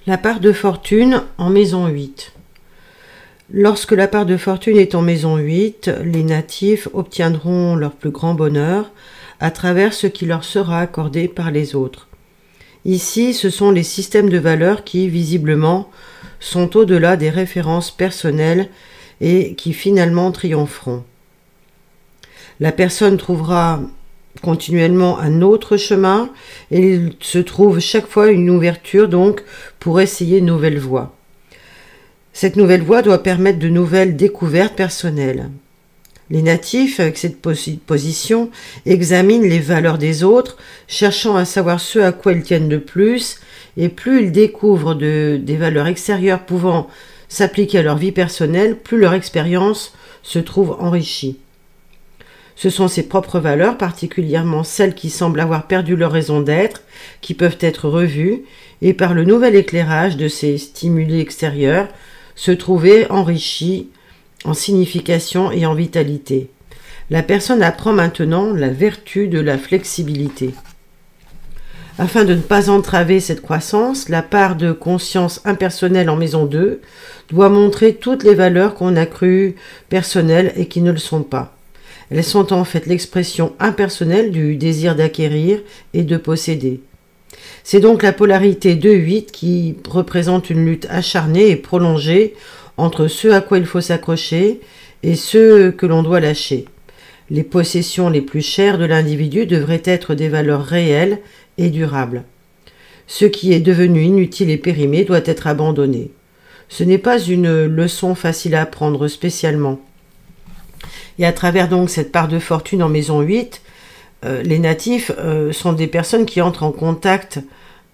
La part de fortune en maison 8. Lorsque la part de fortune est en maison 8, les natifs obtiendront leur plus grand bonheur à travers ce qui leur sera accordé par les autres. Ici, ce sont les systèmes de valeurs qui, visiblement, sont au-delà des références personnelles et qui finalement triompheront. La personne trouvera continuellement un autre chemin et il se trouve chaque fois une ouverture donc pour essayer une nouvelle voie. Cette nouvelle voie doit permettre de nouvelles découvertes personnelles. Les natifs, avec cette position, examinent les valeurs des autres, cherchant à savoir ce à quoi ils tiennent le plus, et plus ils découvrent des valeurs extérieures pouvant s'appliquer à leur vie personnelle, plus leur expérience se trouve enrichie. Ce sont ces propres valeurs, particulièrement celles qui semblent avoir perdu leur raison d'être, qui peuvent être revues, et par le nouvel éclairage de ces stimuli extérieurs, se trouver enrichies en signification et en vitalité. La personne apprend maintenant la vertu de la flexibilité. Afin de ne pas entraver cette croissance, la part de conscience impersonnelle en maison 2 doit montrer toutes les valeurs qu'on a crues personnelles et qui ne le sont pas. Elles sont en fait l'expression impersonnelle du désir d'acquérir et de posséder. C'est donc la polarité 2-8 qui représente une lutte acharnée et prolongée entre ce à quoi il faut s'accrocher et ce que l'on doit lâcher. Les possessions les plus chères de l'individu devraient être des valeurs réelles et durables. Ce qui est devenu inutile et périmé doit être abandonné. Ce n'est pas une leçon facile à apprendre spécialement. Et à travers donc cette part de fortune en maison 8, les natifs sont des personnes qui entrent en contact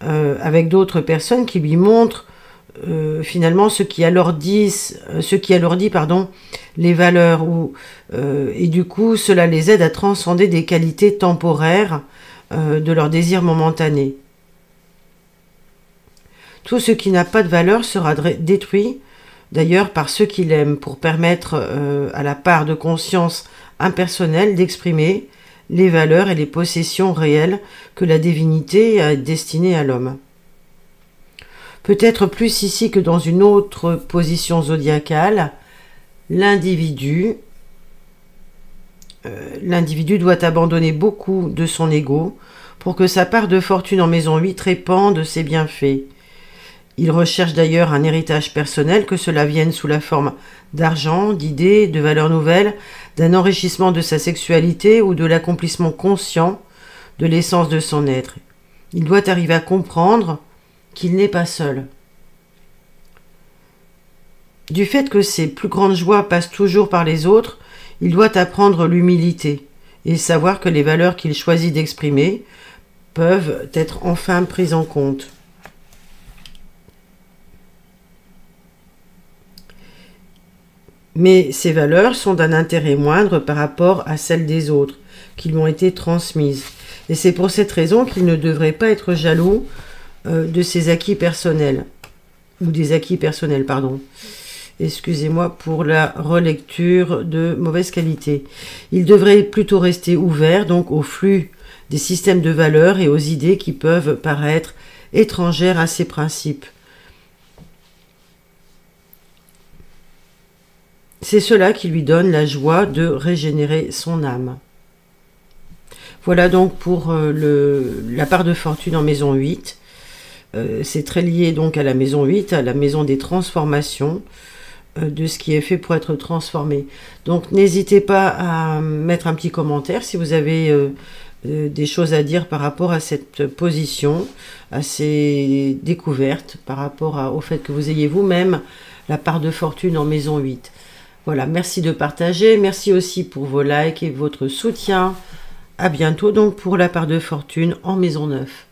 avec d'autres personnes qui lui montrent finalement ce qui alourdit les valeurs et du coup cela les aide à transcender des qualités temporaires de leur désir momentané. Tout ce qui n'a pas de valeur sera détruit d'ailleurs par ceux qui l'aiment pour permettre à la part de conscience impersonnelle d'exprimer les valeurs et les possessions réelles que la divinité a destinées à l'homme. Peut-être plus ici que dans une autre position zodiacale, l'individu doit abandonner beaucoup de son ego pour que sa part de fortune en maison 8 répande ses bienfaits. Il recherche d'ailleurs un héritage personnel, que cela vienne sous la forme d'argent, d'idées, de valeurs nouvelles, d'un enrichissement de sa sexualité ou de l'accomplissement conscient de l'essence de son être. Il doit arriver à comprendre qu'il n'est pas seul. Du fait que ses plus grandes joies passent toujours par les autres, il doit apprendre l'humilité et savoir que les valeurs qu'il choisit d'exprimer peuvent être enfin prises en compte. Mais ces valeurs sont d'un intérêt moindre par rapport à celles des autres, qui lui ont été transmises. Et c'est pour cette raison qu'il ne devrait pas être jaloux de ses acquis personnels, ou des acquis personnels, pardon. Excusez-moi pour la relecture de mauvaise qualité. Il devrait plutôt rester ouvert donc au flux des systèmes de valeurs et aux idées qui peuvent paraître étrangères à ses principes. C'est cela qui lui donne la joie de régénérer son âme. Voilà donc pour la part de fortune en maison 8. C'est très lié donc à la maison 8, à la maison des transformations, de ce qui est fait pour être transformé. Donc n'hésitez pas à mettre un petit commentaire si vous avez des choses à dire par rapport à cette position, à ces découvertes, par rapport au fait que vous ayez vous-même la part de fortune en maison 8. Voilà, merci de partager, merci aussi pour vos likes et votre soutien. À bientôt donc pour la part de fortune en maison 9.